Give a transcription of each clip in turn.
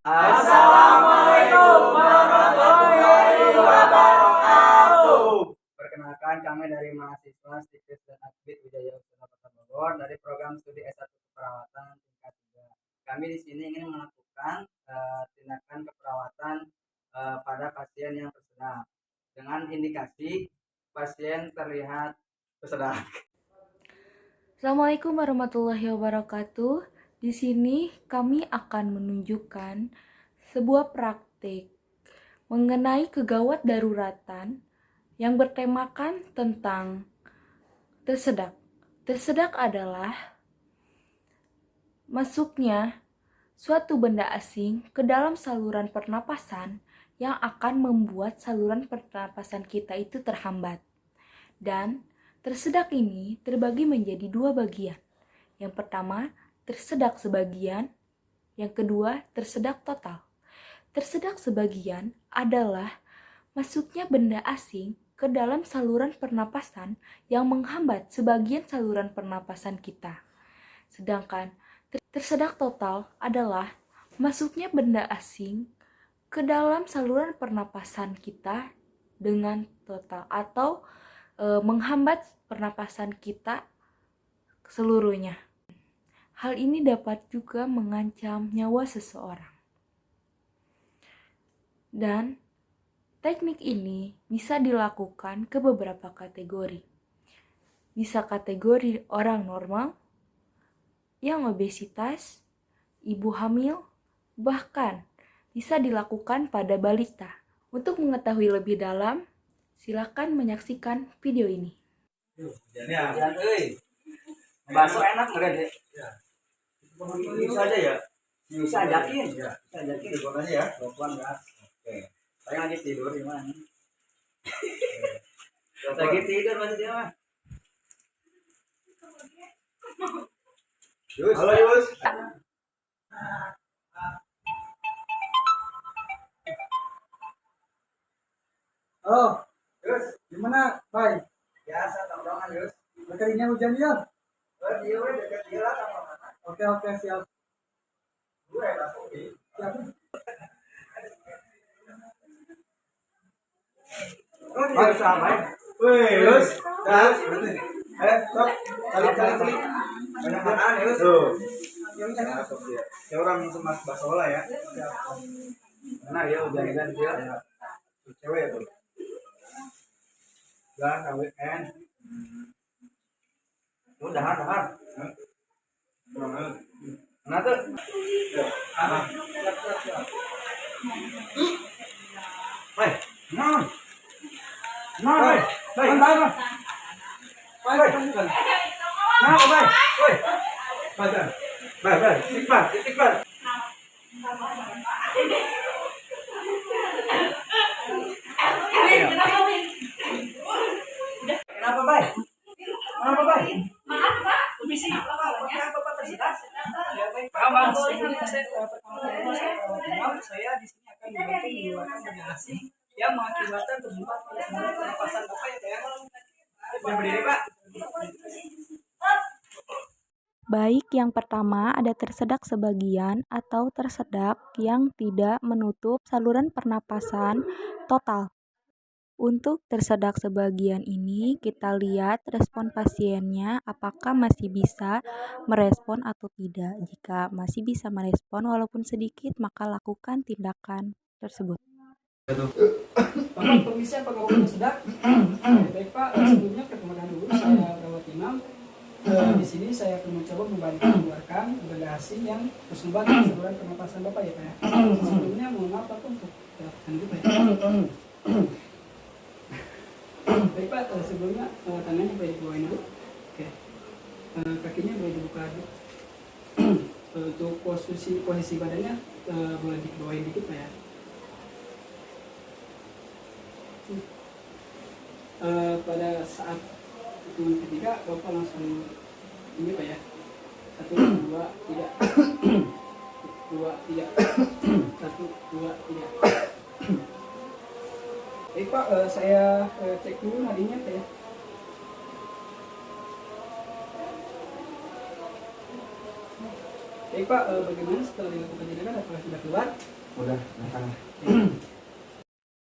Assalamualaikum warahmatullahi wabarakatuh. Perkenalkan, kami dari mahasiswa Stikes dan Akbid Wijaya Usaha Kota Bogor dari program studi S1 keperawatan tingkat 3. Kami di sini ingin melakukan tindakan keperawatan pada pasien yang tersedak dengan indikasi pasien terlihat tersedak. Assalamualaikum warahmatullahi wabarakatuh. Di sini kami akan menunjukkan sebuah praktik mengenai kegawat daruratan yang bertemakan tentang tersedak. Tersedak adalah masuknya suatu benda asing ke dalam saluran pernapasan yang akan membuat saluran pernapasan kita itu terhambat. Dan tersedak ini terbagi menjadi dua bagian. Yang pertama, tersedak sebagian. Yang kedua, tersedak total. Tersedak sebagian adalah masuknya benda asing ke dalam saluran pernapasan yang menghambat sebagian saluran pernapasan kita. Sedangkan tersedak total adalah masuknya benda asing ke dalam saluran pernapasan kita dengan total atau menghambat pernapasan kita seluruhnya. Hal ini dapat juga mengancam nyawa seseorang. Dan teknik ini bisa dilakukan ke beberapa kategori. Bisa kategori orang normal, yang obesitas, ibu hamil, bahkan bisa dilakukan pada balita. Untuk mengetahui lebih dalam, silakan menyaksikan video ini. Bakso enak nggak deh? Bisa aja ya? Bisa ajakin. Ya. Bisa ajakin. Telepon aja ya? Telepon gas. Oke. Saya lagi tidur gimana? Lagi tidur masih dia mah. Yus. Halo Yus. Oh, Yus. gimana, Bay? Biasa tongkrongan Yus. Materinya hujan ya? Dia udah dekat dia lah tongkrongan. Oke, siap. Gue langsung di. Siap. Oh, dia bisa apa ya? Wih, Yus. Yus. Sok. Cari. Banyak makanan Yus. Tuh. Masuk dia. Saya orang semas basola ya. Benar ya, hujan-hujan dia. Tuh, cewek ya tuh. Udah, weekend. Dahar. Nah tuh. Baik. Nah. Baik. Istighfar. Kenapa, Bay? Maaf Pak, permisi laporannya. Saya di sini akan membantu mengeluarkan benda asing yang mengakibatkan terjebak pada saluran pernapasan Bapak ya, Pak. Yang berdiri, Pak. Baik, yang pertama ada tersedak sebagian atau tersedak yang tidak menutup saluran pernapasan total. Untuk tersedak sebagian ini, kita lihat respon pasiennya apakah masih bisa merespon atau tidak. Jika masih bisa merespon walaupun sedikit, maka lakukan tindakan tersebut. Bapak, permisi apa kamu tersedak? Baik Pak, sebelumnya perkenalkan dulu, saya Rawat Imam. Di sini saya akan mencoba membantu mengeluarkan benda asing yang tersumbat di saluran pernapasan Bapak ya Pak ya. Sebelumnya mohon maaf Pak untuk melakukan itu Pak ya. Baik Pak, sebelumnya tangannya boleh dibawain dulu. Oke. Kakinya boleh dibuka dulu. Untuk posisi badannya boleh dibawain dikit Pak ya. Pada saat hitungan ketiga Bapak langsung ini Pak ya. 1, 2, 3. 2, 3. 1, 2, 3. Baik Pak, saya cek dulu nadinya Pak ya. Baik Pak, bagaimana setelah dilakukan tindakan apakah sudah keluar? Udah, makan.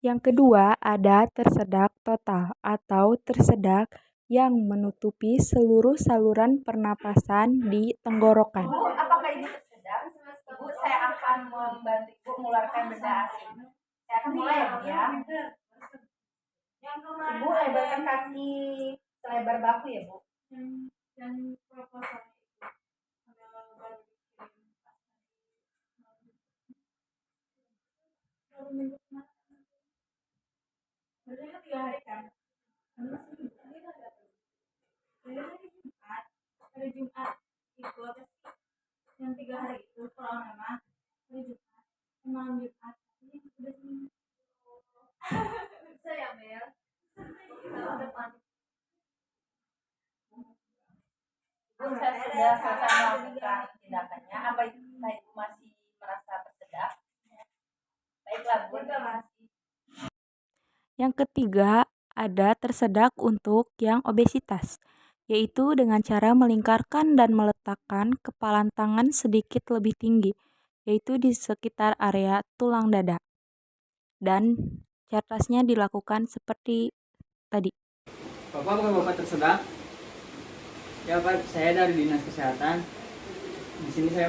Yang kedua ada tersedak total atau tersedak yang menutupi seluruh saluran pernapasan di tenggorokan. Ibu, apakah Ibu tersedak? Ibu, saya akan membantu Ibu mengeluarkan benda asing. Saya akan mulai ya, Bu ya. Ibu lebarkan kaki selebar bahu ya, Bu. Dan proposal berarti 3 hari kan? Hari Jumat itu apa sih? Yang 3 hari itu kalau memang hari Jumat, malam Jumat ini sudah seminggu. Bisa ya, Mel? Kita depan. Bu, saya sudah selesai melakukan tindakannya. Apa Ibu masih merasa tersedak? Baiklah, Bu. Terima kasih. Yang ketiga ada tersedak untuk yang obesitas, yaitu dengan cara melingkarkan dan meletakkan kepalan tangan sedikit lebih tinggi, yaitu di sekitar area tulang dada. Dan cartasnya dilakukan seperti tadi. Bapak bukan Bapak tersedak? Ya Pak, saya dari Dinas Kesehatan. Di sini saya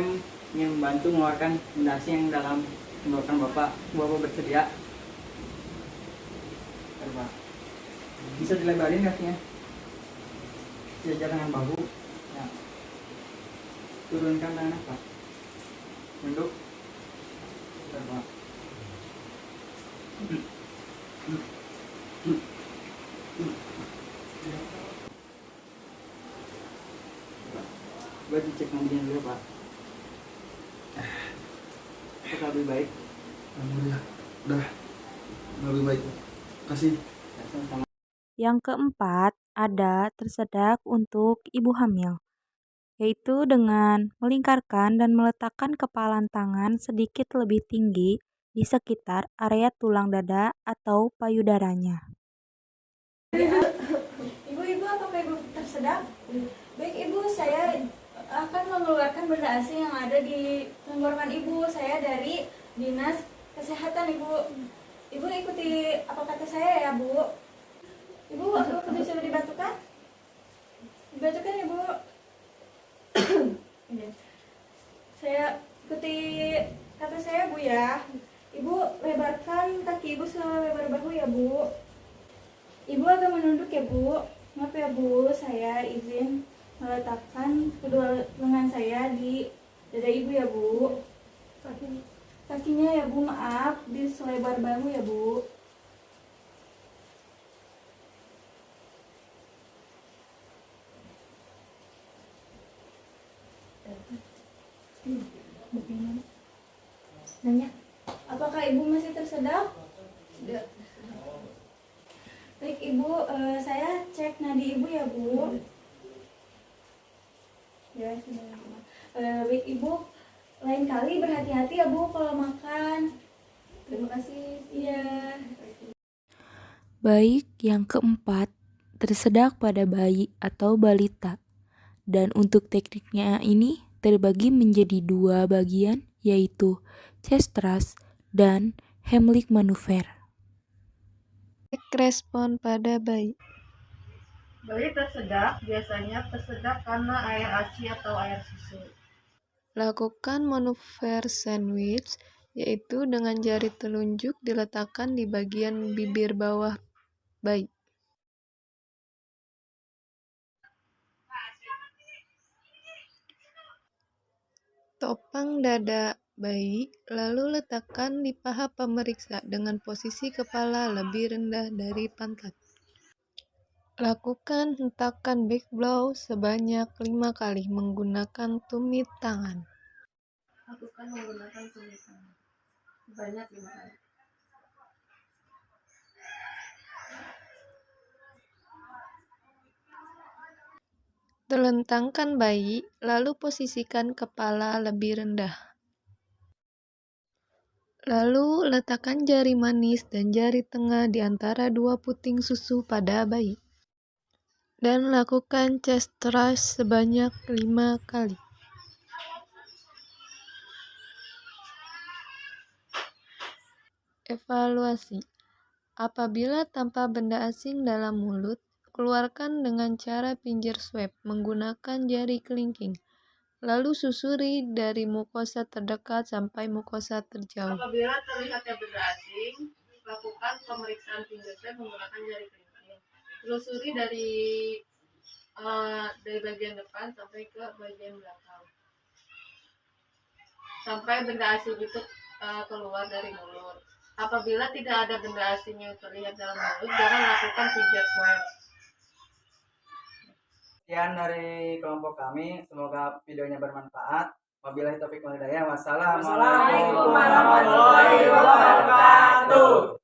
ingin membantu mengeluarkan benda asing yang dalam tenggorokan Bapak. Bapak bersedia? Pak. Bisa dilebarin kakinya? Sejajar dengan bahu. Ya. Turunkan tangan Pak. Tunduk. Pak. Coba dicek nadinya dulu Pak. Apakah lebih baik? Alhamdulillah. Udah. Lebih baik. Kasih. Sama-sama. Yang keempat ada tersedak untuk ibu hamil, yaitu dengan melingkarkan dan meletakkan kepalan tangan sedikit lebih tinggi di sekitar area tulang dada atau payudaranya. Ibu, apakah Ibu tersedak? Baik Ibu, saya akan mengeluarkan benda asing yang ada di tenggorokan Ibu. Saya dari Dinas Kesehatan Ibu. Ibu ikuti apa kata saya ya Bu. Ibu, apakah sudah dibatukan? Dibatukan Ibu. Saya ikuti kata saya Bu ya. Ibu lebarkan kaki Ibu selebar bahu ya Bu. Ibu agak menunduk ya Bu. Maaf ya Bu, saya izin meletakkan kedua lengan saya di dada Ibu ya Bu. Kakinya ya Bu, maaf, di selebar bahu ya Bu. Bagaimana? Nanya, apakah Ibu masih tersedak? Tidak. Baik Ibu, saya cek nadi Ibu ya Bu. Ya sudah. Baik Ibu, lain kali berhati-hati ya Bu kalau makan. Terima kasih. Iya. Baik, yang keempat, tersedak pada bayi atau balita. Dan untuk tekniknya ini terbagi menjadi 2 bagian, yaitu chest thrust dan Heimlich maneuver. Respon pada bayi. Bayi tersedak biasanya tersedak karena air ASI atau air susu. Lakukan manuver sandwich, yaitu dengan jari telunjuk diletakkan di bagian bibir bawah bayi. Topang dada bayi, lalu letakkan di paha pemeriksa dengan posisi kepala lebih rendah dari pantat. Lakukan hentakan back blow sebanyak 5 kali menggunakan tumit tangan. Lakukan menggunakan tumit tangan sebanyak 5 kali. Telentangkan bayi, lalu posisikan kepala lebih rendah. Lalu letakkan jari manis dan jari tengah di antara 2 puting susu pada bayi. Dan lakukan chest thrust sebanyak 5 kali. Evaluasi. Apabila tampak benda asing dalam mulut, keluarkan dengan cara pinjer swab menggunakan jari kelingking. Lalu susuri dari mukosa terdekat sampai mukosa terjauh. Apabila terlihat ada benda asing, lakukan pemeriksaan finger swab menggunakan jari kelingking. Telusuri dari bagian depan sampai ke bagian belakang. Sampai benda asing itu keluar dari mulut. Apabila tidak ada benda asing yang terlihat dalam mulut, jangan lakukan finger swab. Sekian dari kelompok kami, semoga videonya bermanfaat. Wabillahi taufiq wal hidayah. Wassalamualaikum warahmatullahi wabarakatuh.